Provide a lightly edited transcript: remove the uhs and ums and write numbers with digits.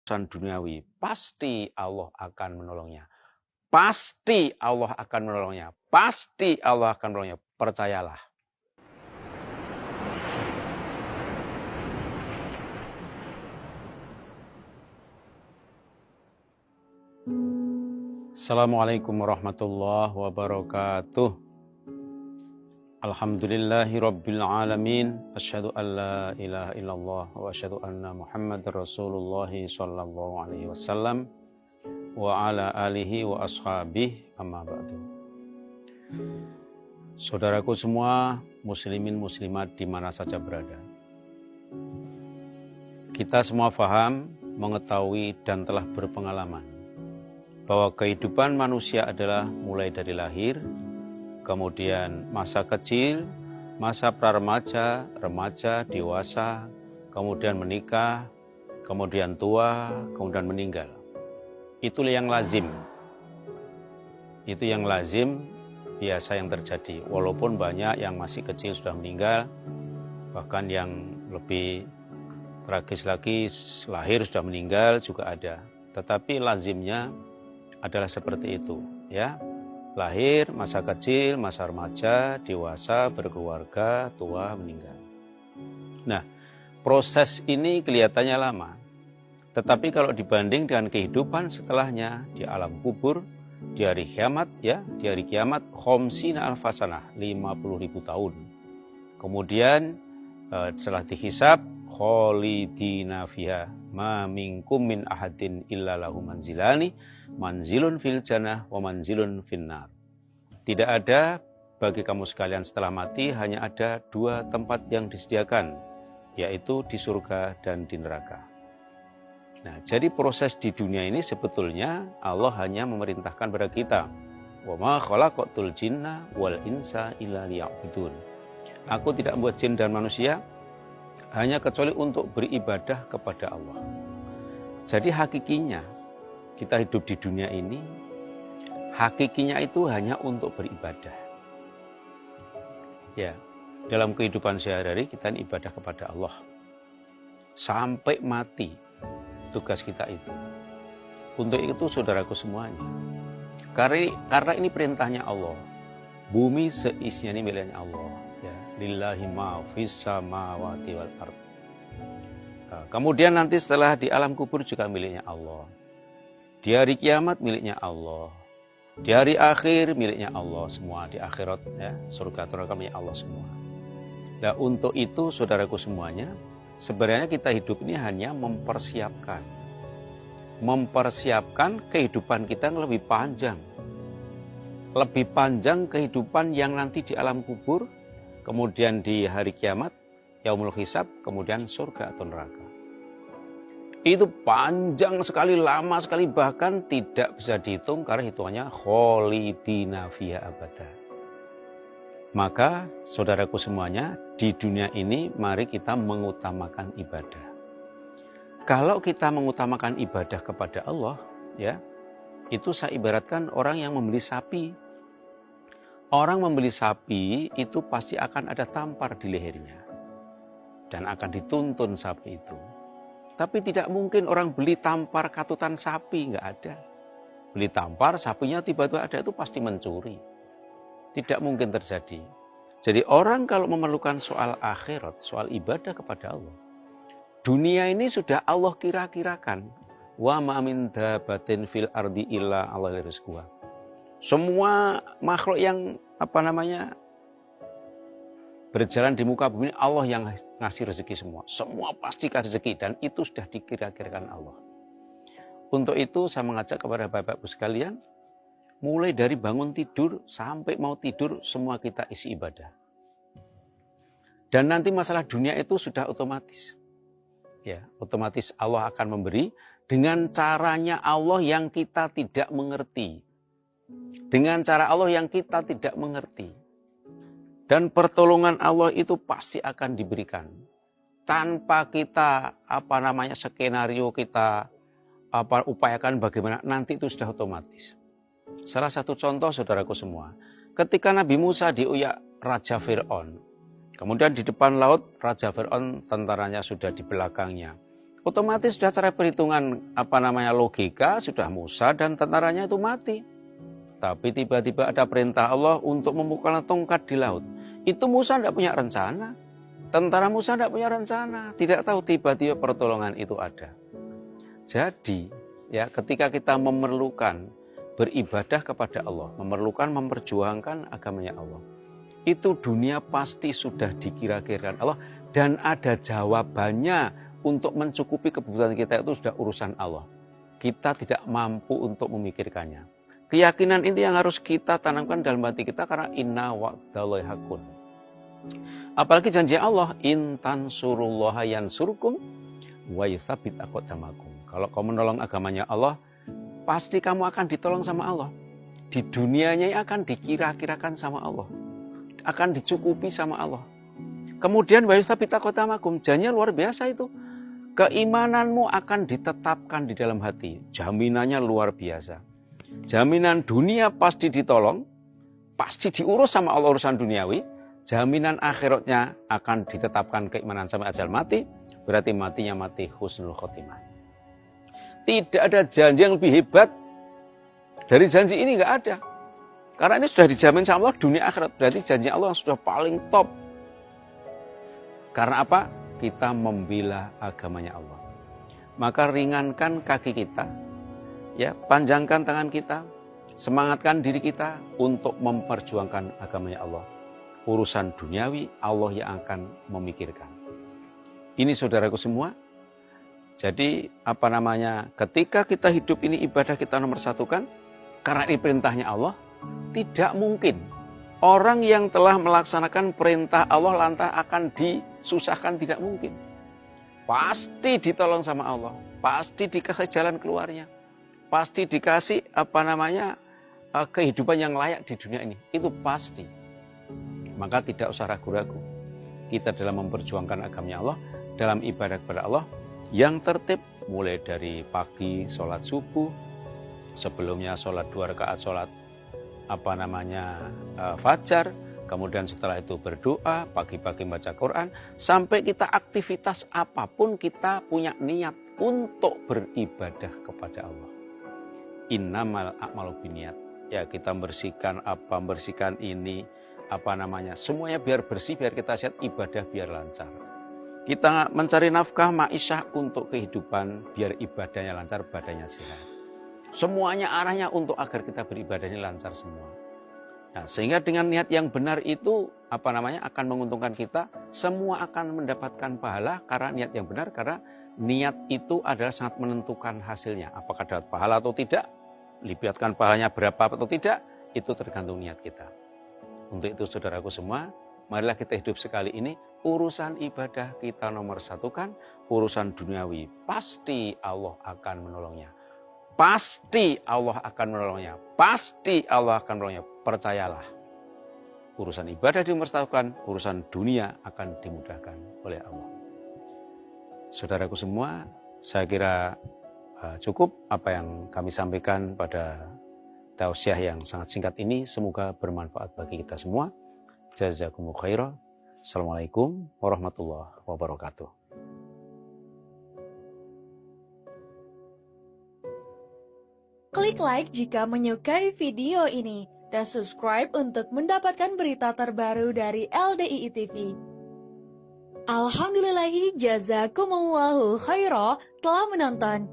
urusan duniawi, pasti Allah akan menolongnya. Pasti Allah akan menolongnya. Pasti Allah akan menolongnya. Percayalah. Assalamualaikum warahmatullahi wabarakatuh. Alhamdulillahi rabbil alamin. Asyhadu an la ilaha illallah wa asyhadu anna Muhammadar Rasulullah sallallahu alaihi wasallam wa ala alihi wa ashabihi amma ba'du. Saudaraku semua, muslimin muslimat di mana saja berada. Kita semua faham, mengetahui dan telah berpengalaman bahwa kehidupan manusia adalah mulai dari lahir, kemudian masa kecil, masa praremaja, remaja, dewasa, kemudian menikah, kemudian tua, kemudian meninggal. Itulah yang lazim. Itu yang lazim, biasa yang terjadi. Walaupun banyak yang masih kecil sudah meninggal, bahkan yang lebih tragis lagi lahir sudah meninggal juga ada. Tetapi lazimnya adalah seperti itu, ya. Lahir, masa kecil, masa remaja, dewasa, berkeluarga, tua, meninggal. Nah, proses ini kelihatannya lama. Tetapi kalau dibanding dengan kehidupan setelahnya di alam kubur, di hari kiamat, ya, di hari kiamat khamsina alfasanah, 50.000 tahun. Kemudian setelah dihisab, khalidina fiha ma minkum min ahadin illa lahu manzilani, manzilun fil jannah wa manzilun finnar. Tidak ada bagi kamu sekalian setelah mati, hanya ada dua tempat yang disediakan, yaitu di surga dan di neraka. Nah, jadi proses di dunia ini sebetulnya Allah hanya memerintahkan pada kita, wa ma khalaqatul jinna wal insa illa liya'budun. Aku tidak membuat jin dan manusia hanya kecuali untuk beribadah kepada Allah. Jadi hakikinya kita hidup di dunia ini, hakikinya itu hanya untuk beribadah. Ya, dalam kehidupan sehari-hari kita ibadah kepada Allah. Sampai mati tugas kita itu. Untuk itu saudaraku semuanya. Karena ini perintahnya Allah. Bumi seisinya ini miliknya Allah. Ya, lillahi ma fis samawati wal ardh. Kemudian nanti setelah di alam kubur juga miliknya Allah. Di hari kiamat miliknya Allah. Di hari akhir miliknya Allah semua. Di akhirat, ya, surga neraka miliknya Allah semua. Nah, untuk itu saudaraku semuanya, sebenarnya kita hidup ini hanya mempersiapkan kehidupan kita yang lebih panjang. Lebih panjang kehidupan yang nanti di alam kubur, kemudian di hari kiamat, yaumul hisab, kemudian surga atau neraka. Itu panjang sekali, lama sekali, bahkan tidak bisa dihitung karena hitungannya kholidina fiha abada. Maka saudaraku semuanya, di dunia ini mari kita mengutamakan ibadah. Kalau kita mengutamakan ibadah kepada Allah, ya, itu saya ibaratkan orang yang membeli sapi. Orang membeli sapi itu pasti akan ada tampar di lehernya dan akan dituntun sapi itu. Tapi tidak mungkin orang beli tampar katutan sapi, nggak ada. Beli tampar, sapinya tiba-tiba ada, itu pasti mencuri. Tidak mungkin terjadi. Jadi orang kalau memerlukan soal akhirat, soal ibadah kepada Allah, dunia ini sudah Allah kira-kirakan. Wa ma min dabatin fil ardi illa Allah rizquha. Semua makhluk yang berjalan di muka bumi, Allah yang ngasih rezeki semua. Semua pasti rezeki dan itu sudah dikira-kirakan Allah. Untuk itu saya mengajak kepada Bapak-Ibu sekalian, mulai dari bangun tidur sampai mau tidur semua kita isi ibadah. Dan nanti masalah dunia itu sudah otomatis. Ya, otomatis Allah akan memberi dengan caranya Allah yang kita tidak mengerti. Dengan cara Allah yang kita tidak mengerti. Dan pertolongan Allah itu pasti akan diberikan. Tanpa kita skenario kita upayakan bagaimana, nanti itu sudah otomatis. Salah satu contoh saudaraku semua, ketika Nabi Musa dioyak Raja Fir'aun, kemudian di depan laut Raja Fir'aun tentaranya sudah di belakangnya, Otomatis sudah cara perhitungan logika, sudah Musa dan tentaranya itu mati. Tapi tiba-tiba ada perintah Allah untuk memukulkan tongkat di laut. Itu Musa tidak punya rencana. Tentara Musa tidak punya rencana. Tidak tahu tiba-tiba pertolongan itu ada. Jadi, ya, ketika kita memerlukan beribadah kepada Allah, memerlukan memperjuangkan agamanya Allah, itu dunia pasti sudah dikira-kirakan Allah dan ada jawabannya untuk mencukupi kebutuhan kita. Itu sudah urusan Allah. Kita tidak mampu untuk memikirkannya. Keyakinan ini yang harus kita tanamkan dalam hati kita karena inna wa'dallahi haqqun. Apalagi janji Allah, in tansurullaha yansurkum wa yutsabbit aqdamakum. Kalau kamu menolong agamanya Allah, pasti kamu akan ditolong sama Allah. Di dunianya akan dikira-kirakan sama Allah. Akan dicukupi sama Allah. Kemudian wa yutsabbit aqdamakum, janjinya luar biasa itu. Keimananmu akan ditetapkan di dalam hati. Jaminannya luar biasa. Jaminan dunia pasti ditolong, pasti diurus sama Allah urusan duniawi. Jaminan akhiratnya akan ditetapkan keimanan sampai ajal mati. Berarti matinya mati husnul khotimah. Tidak ada janji yang lebih hebat dari janji ini, nggak ada. Karena ini sudah dijamin sama Allah dunia akhirat. Berarti janji Allah yang sudah paling top. Karena apa? Kita membela agamanya Allah. Maka ringankan kaki kita, ya, panjangkan tangan kita, semangatkan diri kita untuk memperjuangkan agamanya Allah. Urusan duniawi Allah yang akan memikirkan. Ini saudaraku semua. Jadi ketika kita hidup ini ibadah kita nomor satukan, karena ini perintahnya Allah, tidak mungkin orang yang telah melaksanakan perintah Allah lantas akan disusahkan, tidak mungkin. Pasti ditolong sama Allah, pasti dikasih jalan keluarnya, pasti dikasih kehidupan yang layak di dunia ini. Itu pasti. Maka tidak usah ragu-ragu. Kita dalam memperjuangkan agamanya Allah, dalam ibadah kepada Allah yang tertib, mulai dari pagi sholat subuh, sebelumnya sholat 2 rakaat sholat fajar, kemudian setelah itu berdoa, pagi-pagi baca Quran, sampai kita aktivitas apapun kita punya niat untuk beribadah kepada Allah. Innamal a'malu binniyat. Ya, kita membersihkan ini, semuanya biar bersih, biar kita sehat, ibadah biar lancar. Kita mencari nafkah ma'isyah untuk kehidupan, biar ibadahnya lancar, badannya sehat. Semuanya arahnya untuk agar kita beribadahnya lancar semua. Nah, sehingga dengan niat yang benar itu akan menguntungkan kita, semua akan mendapatkan pahala karena niat yang benar, karena niat itu adalah sangat menentukan hasilnya. Apakah dapat pahala atau tidak, libatkan pahalanya berapa atau tidak, itu tergantung niat kita. Untuk itu saudaraku semua, marilah kita hidup sekali ini, urusan ibadah kita nomor satukan, urusan duniawi pasti Allah akan menolongnya. Pasti Allah akan menolongnya. Pasti Allah akan menolongnya. Percayalah. Urusan ibadah dimersatukan, urusan dunia akan dimudahkan oleh Allah. Saudaraku semua, saya kira cukup apa yang kami sampaikan pada tausiah yang sangat singkat ini. Semoga bermanfaat bagi kita semua. Jazakumullahu khairan. Assalamualaikum warahmatullahi wabarakatuh. Klik like jika menyukai video ini dan subscribe untuk mendapatkan berita terbaru dari LDII TV. Alhamdulillahi jazakumullahu khairan telah menonton.